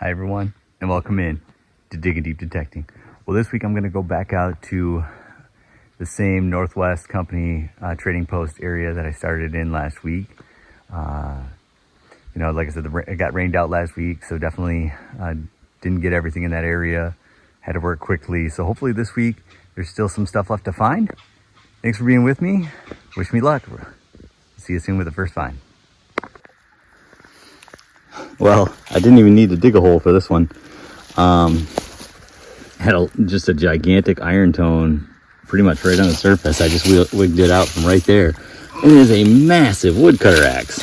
Hi everyone, and welcome in to Digging Deep Detecting. Well, this week I'm going to go back out to the same Northwest Company trading post area that I started in last week. Like I said, it got rained out last week, so definitely didn't get everything in that area. Had to work quickly, so hopefully this week there's still some stuff left to find. Thanks for being with me. Wish me luck. See you soon with the first find. Well, I didn't even need to dig a hole for this one. Had just a gigantic iron tone pretty much right on the surface. I just wigged it out from right there. And it is a massive woodcutter axe.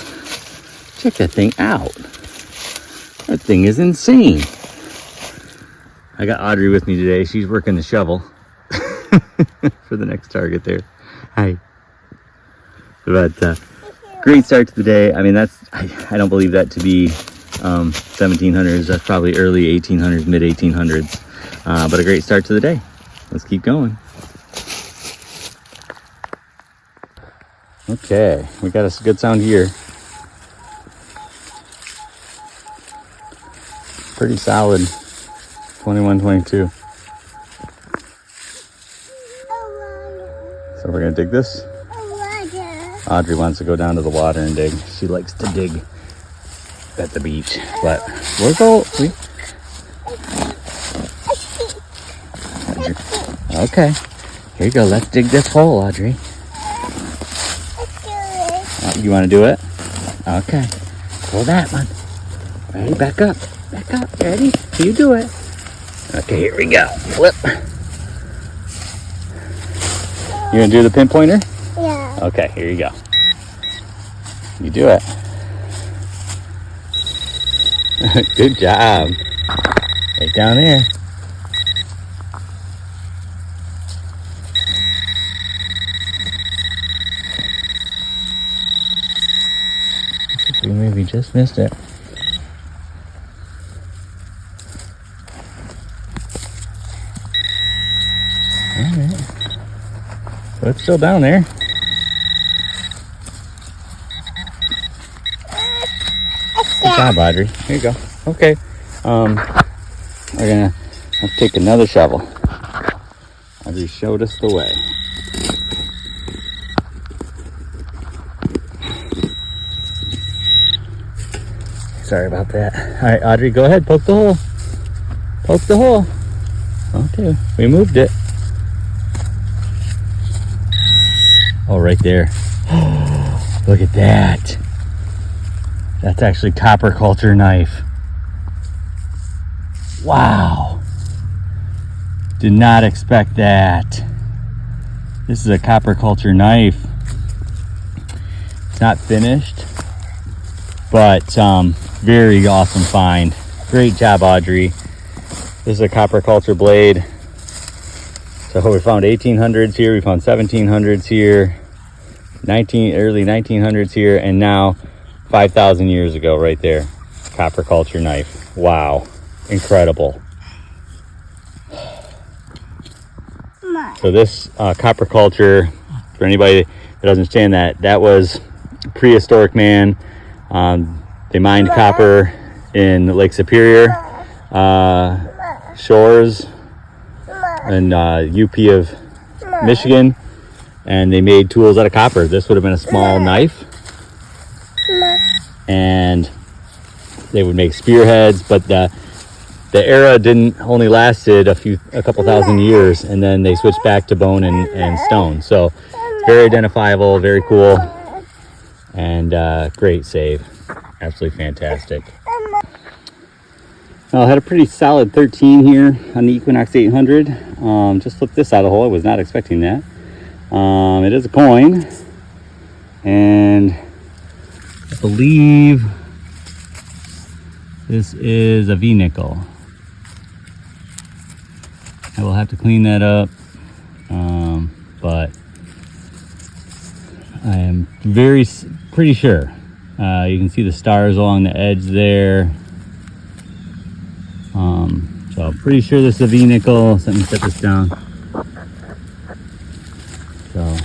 Check that thing out. That thing is insane. I got Audrey with me today. She's working the shovel for the next target there. Hi. But great start to the day. I mean, I don't believe that to be 1700s. That's probably early 1800s, mid 1800s. But a great start to the day. Let's keep going. Okay, we got a good sound here. Pretty solid. 21, 22. So we're gonna dig this. Audrey wants to go down to the water and dig. She likes to dig at the beach, but we'll go. Okay, here you go. Let's dig this hole, Audrey. You want to do it? Okay. Pull that one. Ready? Back up. Back up. Ready? You do it. Okay, here we go. Flip. You gonna do the pinpointer? Yeah. Okay, here you go. You do it. Good job. Right down there. We maybe just missed it. Alright. So it's still down there. Good job, Audrey. Here you go. Okay. We're gonna have to take another shovel. Audrey showed us the way. Sorry about that. All right, Audrey, go ahead. Poke the hole. Poke the hole. Okay, we moved it. Oh, right there. Look at that. That's actually copper culture knife. Wow. Did not expect that. This is a copper culture knife. It's not finished, but very awesome find. Great job, Audrey. This is a copper culture blade. So we found 1800s here, we found 1700s here, early 1900s here, and now 5,000 years ago right there. Copper culture knife. Wow. Incredible. So this copper culture, for anybody that doesn't understand that was prehistoric man. They mined copper in Lake Superior shores and UP of Michigan, and they made tools out of copper. This would have been a small knife, and they would make spearheads, but the era only lasted a couple thousand years, and then they switched back to bone and stone. So it's very identifiable, very cool, and great save. Absolutely fantastic. I had a pretty solid 13 here on the Equinox 800. Just flipped this out of the hole. I was not expecting that. It is a coin, and I believe this is a V-nickel. I will have to clean that up, but I am pretty sure. You can see the stars along the edge there. So I'm pretty sure this is a V-nickel. So let me set this down. So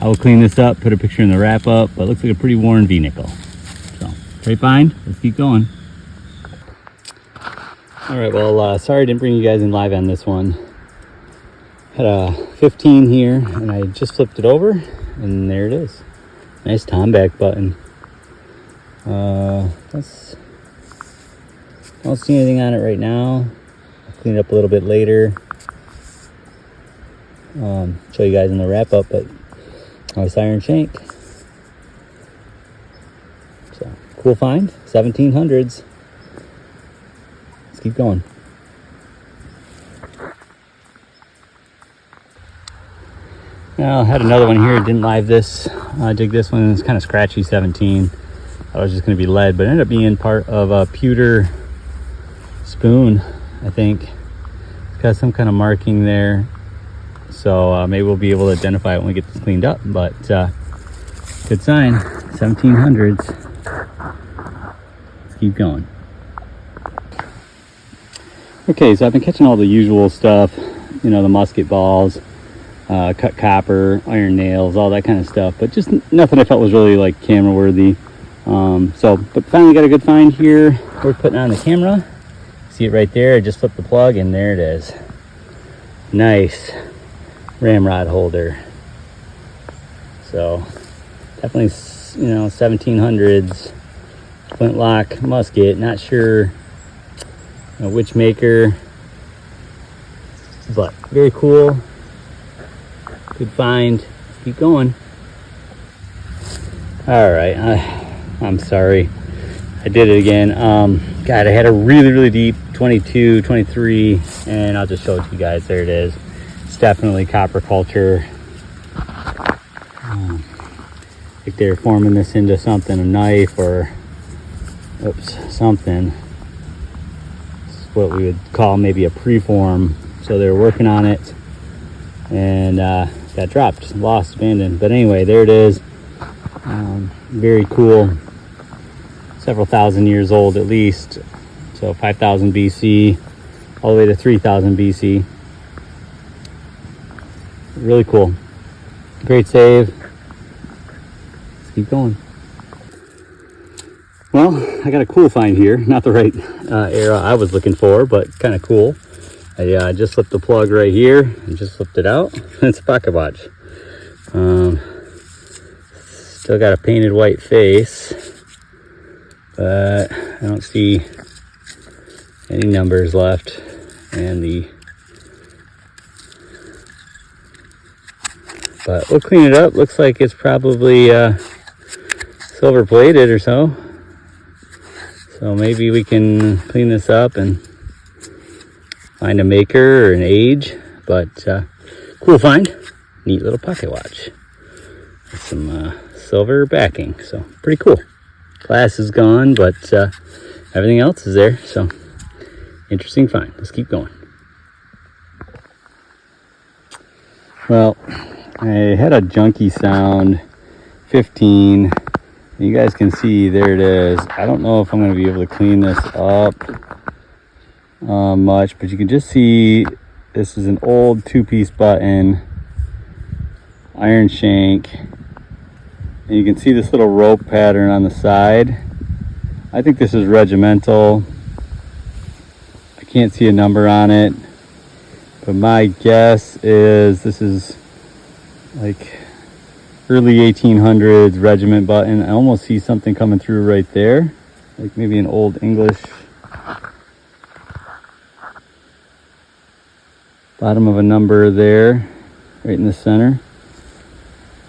I will clean this up, put a picture in the wrap up, but it looks like a pretty worn V-nickel. So great find. Let's keep going. All right, well, sorry I didn't bring you guys in live on this one. Had a 15 here, and I just flipped it over, and there it is. Nice Tomback button. Don't see anything on it right now. I'll clean it up a little bit later. Show you guys in the wrap up, but nice iron shank. So cool find, 1700s. Let's keep going. Now I had another one here. Didn't live this. I dig this one. It's kind of scratchy. 17. I was just going to be lead, but it ended up being part of a pewter spoon. I think it's got some kind of marking there, so maybe we'll be able to identify it when we get this cleaned up. But good sign. 1700s. Let's keep going. Okay, so I've been catching all the usual stuff, you know, the musket balls, cut copper, iron nails, all that kind of stuff, but just nothing I felt was really like camera worthy. But finally got a good find here. We're putting on the camera. See it right there. I just flipped the plug and there it is. Nice ramrod holder. So definitely, you know, 1700s flintlock musket. Not sure which maker, but very cool. Good find. Keep going. All right, I'm sorry, I did it again. God, I had a really deep 22, 23, and I'll just show it to you guys. There it is. It's definitely copper culture. Like they're forming this into something, a knife or something. What we would call maybe a preform. So they were working on it and got dropped, lost, abandoned. But anyway, there it is. Very cool. Several thousand years old at least. So 5000 BC all the way to 3000 BC. Really cool. Great save. Let's keep going. Well, I got a cool find here. Not the right era I was looking for, but kind of cool. I just slipped the plug right here and just flipped it out. It's a pocket watch. Still got a painted white face, but I don't see any numbers left. And but we'll clean it up. Looks like it's probably silver plated or so. So maybe we can clean this up and find a maker or an age, but cool find. Neat little pocket watch with some silver backing, so pretty cool. Glass is gone, but everything else is there, so interesting find. Let's keep going. Well, I had a junky sound, 15. You guys can see, there it is. I don't know if I'm going to be able to clean this up much, but you can just see this is an old 2-piece button, iron shank, and you can see this little rope pattern on the side. I think this is regimental. I can't see a number on it, but my guess is this is like early 1800s regiment button. I almost see something coming through right there, like maybe an old English bottom of a number there, right in the center.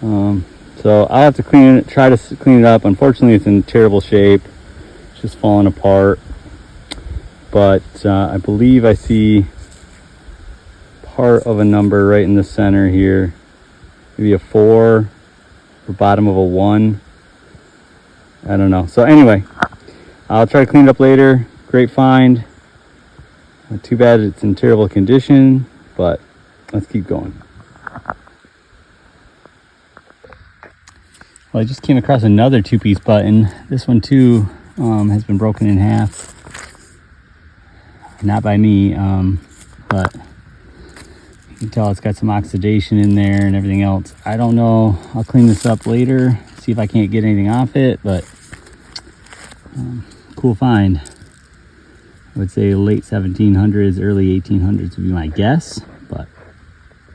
So I'll have to try to clean it up. Unfortunately, it's in terrible shape. It's just falling apart. But I believe I see part of a number right in the center here. Maybe a 4. The bottom of a 1. I don't know. So anyway, I'll try to clean it up later. Great find. Too bad it's in terrible condition, but let's keep going. Well, I just came across another 2-piece button. This one too has been broken in half. Not by me, but you can tell it's got some oxidation in there and everything else. I don't know. I'll clean this up later, see if I can't get anything off it, but cool find. I would say late 1700s, early 1800s would be my guess, but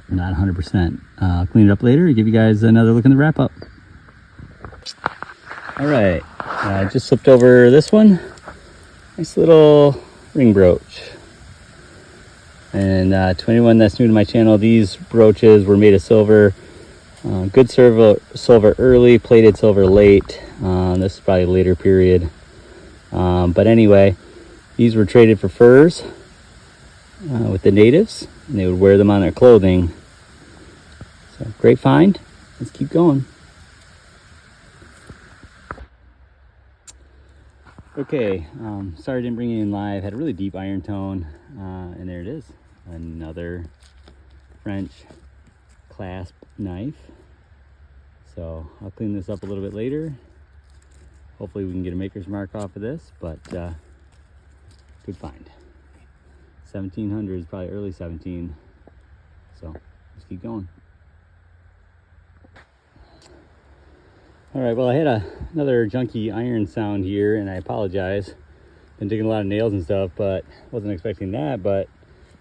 I'm not 100%. I'll clean it up later and give you guys another look in the wrap up. All right, I just slipped over this one. Nice little ring brooch. And to anyone that's new to my channel, these brooches were made of silver. Good silver early, plated silver late. This is probably a later period. But anyway, these were traded for furs with the natives, and they would wear them on their clothing. So great find. Let's keep going. Okay, sorry I didn't bring it in live. Had a really deep iron tone, and there it is. Another French clasp knife. So I'll clean this up a little bit later. Hopefully we can get a maker's mark off of this, but good find. 1700s, probably early 17. So let's keep going. All right, well, I had another junky iron sound here, and I apologize. Been digging a lot of nails and stuff, but wasn't expecting that, but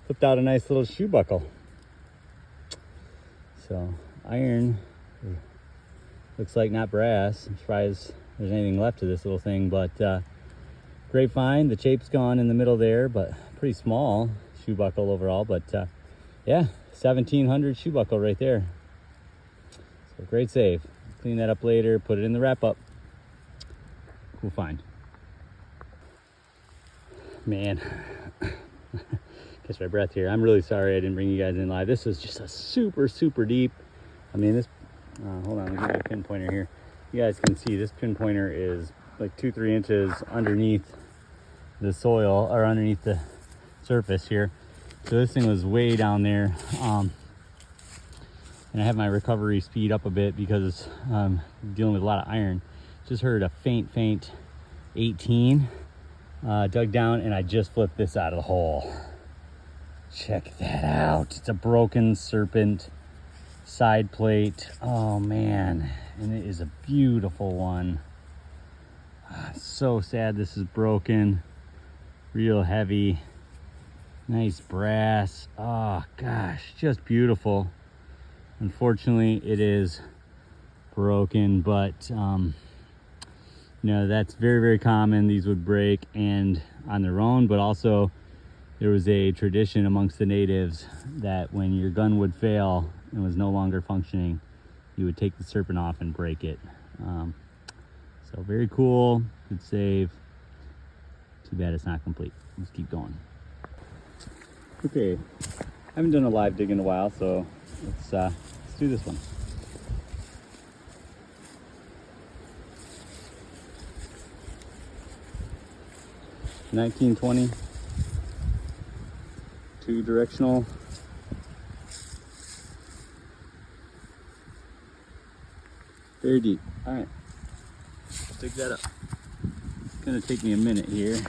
flipped out a nice little shoe buckle. So iron, looks like not brass. I'm surprised there's anything left to this little thing, but great find. The shape's gone in the middle there, but pretty small shoe buckle overall, but yeah, 1700 shoe buckle right there. So great save. Clean that up later, put it in the wrap up. Cool find. Man, catch my breath here. I'm really sorry I didn't bring you guys in live. This was just a super deep. I mean, this, hold on, let me get my pinpointer here. You guys can see this pinpointer is like 2-3 inches underneath the soil, or underneath the surface here. So this thing was way down there. And I have my recovery speed up a bit because I'm dealing with a lot of iron. Just heard a faint 18. Dug down, and I just flipped this out of the hole. Check that out. It's a broken serpent side plate. Oh man, and it is a beautiful one. So sad this is broken. Real heavy. Nice brass. Oh gosh, just beautiful. Unfortunately, it is broken, but you know, that's very common. These would break and on their own, but also there was a tradition amongst the natives that when your gun would fail and was no longer functioning, you would take the serpent off and break it. So very cool, good save. Too bad it's not complete. Let's keep going. Okay, I haven't done a live dig in a while, so let's do this one. (1920) 2-directional. Very deep. All right, let's dig that up. It's gonna take me a minute here.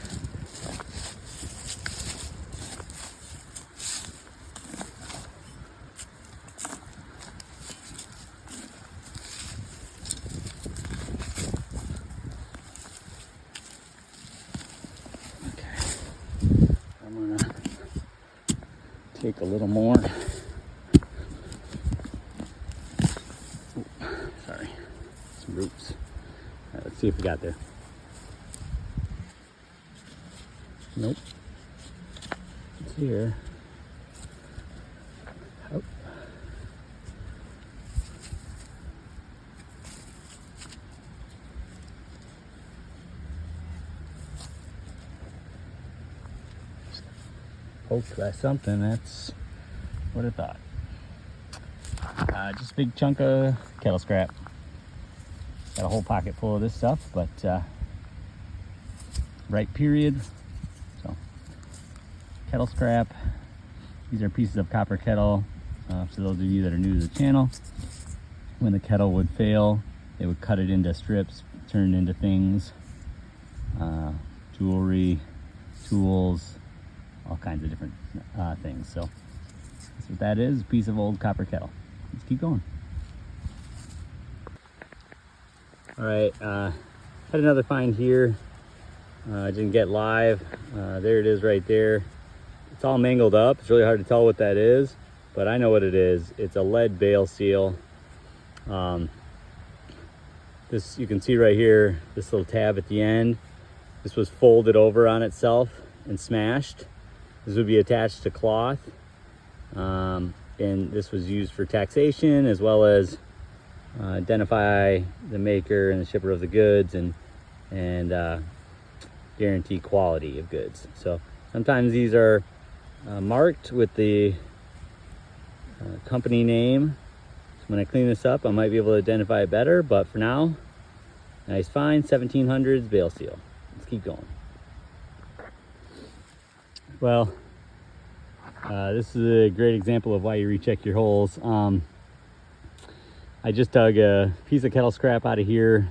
Take a little more. Oh, sorry, some roots. All right, let's see if we got there. Nope. It's here. Oh. Poked by something, that's what I thought. Just a big chunk of kettle scrap. Got a whole pocket full of this stuff, but right period. So kettle scrap. These are pieces of copper kettle. For those of you that are new to the channel, when the kettle would fail, they would cut it into strips, turn it into things, jewelry, tools, all kinds of different things. So that's what that is, a piece of old copper kettle. Let's keep going. All right, had another find here. I didn't get live. There it is right there. It's all mangled up. It's really hard to tell what that is, but I know what it is. It's a lead bale seal. This, you can see right here, this little tab at the end. This was folded over on itself and smashed. This would be attached to cloth. And this was used for taxation, as well as identify the maker and the shipper of the goods, and guarantee quality of goods. So sometimes these are marked with the company name. So when I clean this up, I might be able to identify it better, but for now, nice fine 1700s bale seal. Let's keep going. Well, this is a great example of why you recheck your holes. I just dug a piece of kettle scrap out of here,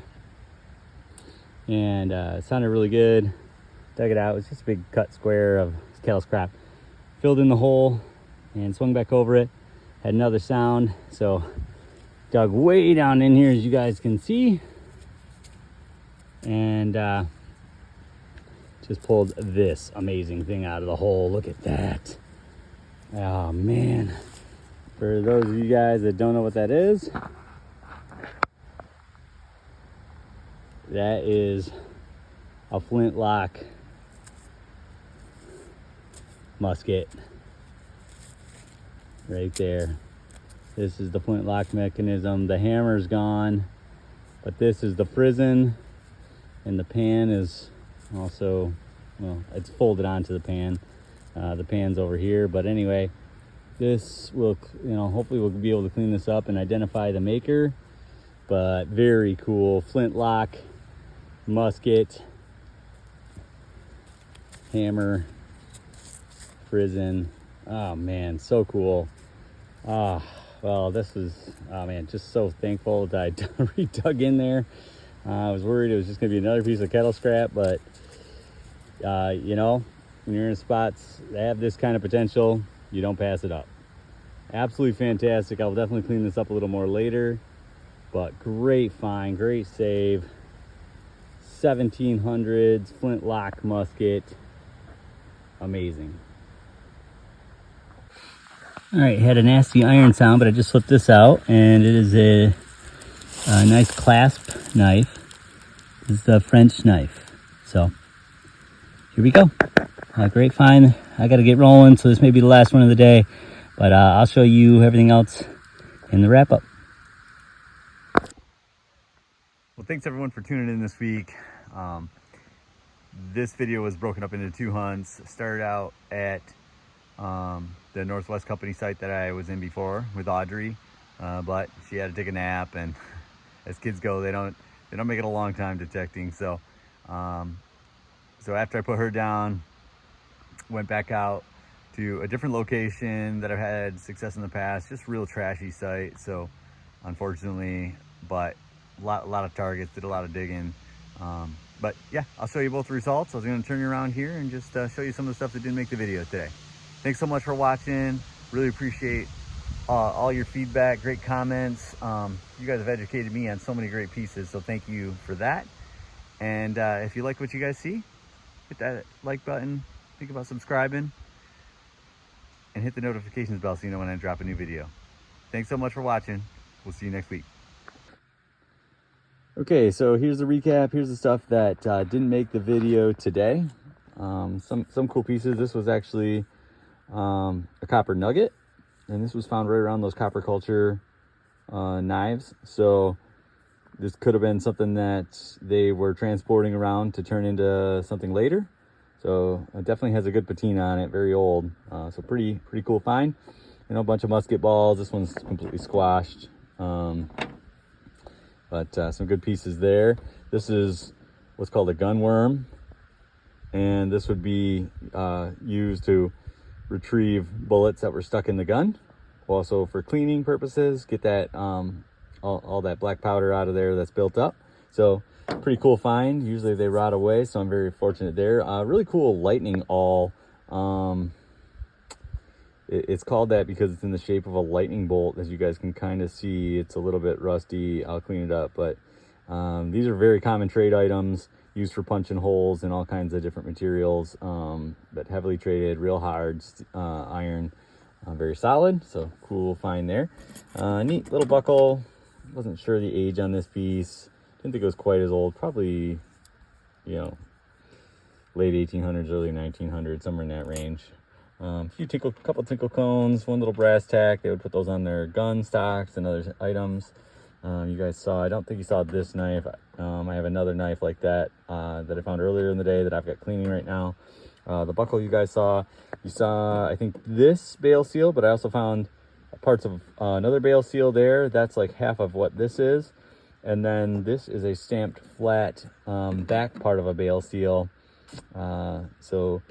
and it sounded really good. Dug it out. It was just a big cut square of kettle scrap. Filled in the hole and swung back over it. Had another sound, so dug way down in here, as you guys can see, and just pulled this amazing thing out of the hole. Look at that. Oh man. For those of you guys that don't know what that is, that is a flintlock musket right there. This is the flintlock mechanism. The hammer's gone, but this is the prison, and the pan is also, well, it's folded onto the pan. The pan's over here, but anyway, this will, hopefully we'll be able to clean this up and identify the maker. But very cool flintlock musket, hammer, prison. Oh man, so cool. Well, this is, oh man, just so thankful that I redug in there. I was worried it was just gonna be another piece of kettle scrap, but when you're in spots that have this kind of potential, you don't pass it up. Absolutely fantastic. I'll definitely clean this up a little more later, but great find, great save. 1700s flintlock musket, amazing. All right, had a nasty iron sound, but I just flipped this out, and it is a nice clasp knife. This is a French knife. So here we go. Great find. I got to get rolling, so this may be the last one of the day, but I'll show you everything else in the wrap up. Well, thanks everyone for tuning in this week. This video was broken up into 2 hunts. Started out at the Northwest Company site that I was in before with Audrey, but she had to take a nap, and as kids go, they don't make it a long time detecting. So after I put her down, went back out to a different location that I've had success in the past, just real trashy site. So unfortunately, but a lot of targets, did a lot of digging. But yeah, I'll show you both the results. I was going to turn you around here and just show you some of the stuff that didn't make the video today. Thanks so much for watching. Really appreciate all your feedback, great comments. You guys have educated me on so many great pieces, so thank you for that. And if you like what you guys see, hit that like button, think about subscribing, and hit the notifications bell so you know when I drop a new video. Thanks so much for watching. We'll see you next week. Okay, so here's the recap. Here's the stuff that didn't make the video today. Some cool pieces. This was actually a copper nugget, and this was found right around those copper culture knives. So this could have been something that they were transporting around to turn into something later. So it definitely has a good patina on it, very old. So pretty cool find. A bunch of musket balls. This one's completely squashed. But some good pieces there. This is what's called a gun worm, and this would be used to retrieve bullets that were stuck in the gun. Also for cleaning purposes, get that all that black powder out of there that's built up. So pretty cool find. Usually they rot away, so I'm very fortunate there. Really cool lightning awl. It's called that because it's in the shape of a lightning bolt. As you guys can kind of see, it's a little bit rusty. I'll clean it up, but these are very common trade items. used for punching holes in all kinds of different materials, but heavily traded, real hard iron, very solid. So cool find there. Neat little buckle. Wasn't sure the age on this piece. Didn't think it was quite as old. Probably, you know, late 1800s, early 1900s, somewhere in that range. Couple tinkle cones, one little brass tack. They would put those on their gun stocks and other items. You guys saw, I don't think you saw this knife. I have another knife like that that I found earlier in the day that I've got cleaning right now. The buckle you guys saw, you saw, I think, this bale seal, but I also found parts of another bale seal there. That's like half of what this is. And then this is a stamped flat back part of a bale seal. So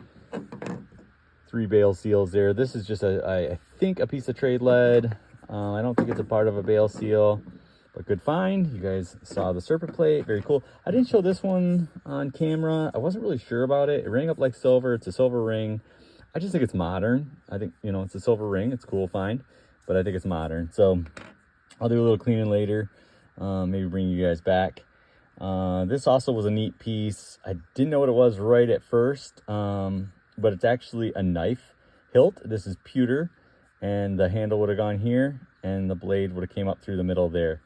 3 bale seals there. This is just I think a piece of trade lead. I don't think it's a part of a bale seal, but good find. You guys saw the serpent plate, very cool. I didn't show this one on camera. I wasn't really sure about it. It rang up like silver. It's a silver ring. I just think it's modern. I think, you know, it's a silver ring. It's a cool find, but I think it's modern. So I'll do a little cleaning later. Maybe bring you guys back. This also was a neat piece. I didn't know what it was right at first, but it's actually a knife hilt. This is pewter, and the handle would have gone here, and the blade would have came up through the middle there.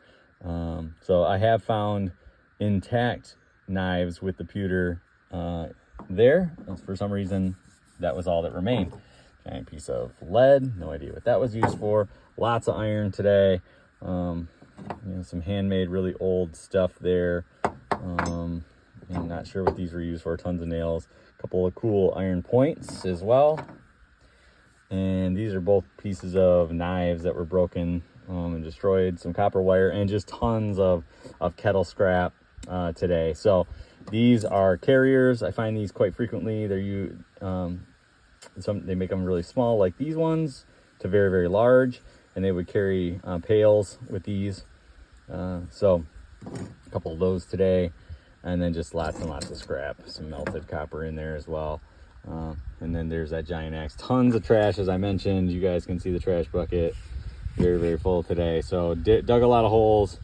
So I have found intact knives with the pewter there. For some reason, that was all that remained. Giant piece of lead. No idea what that was used for. Lots of iron today. You know, some handmade, really old stuff there. I'm not sure what these were used for. Tons of nails. A couple of cool iron points as well. And these are both pieces of knives that were broken and destroyed. Some copper wire and just tons of kettle scrap today. So these are carriers. I find these quite frequently. They make them really small, like these ones, to very, very large. And they would carry pails with these. So a couple of those today. And then just lots and lots of scrap. Some melted copper in there as well. And then there's that giant axe. Tons of trash, as I mentioned. You guys can see the trash bucket. Very, very full today. So dug a lot of holes.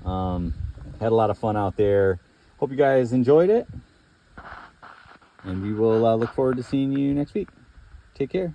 Had a lot of fun out there. Hope you guys enjoyed it. And we will look forward to seeing you next week. Take care.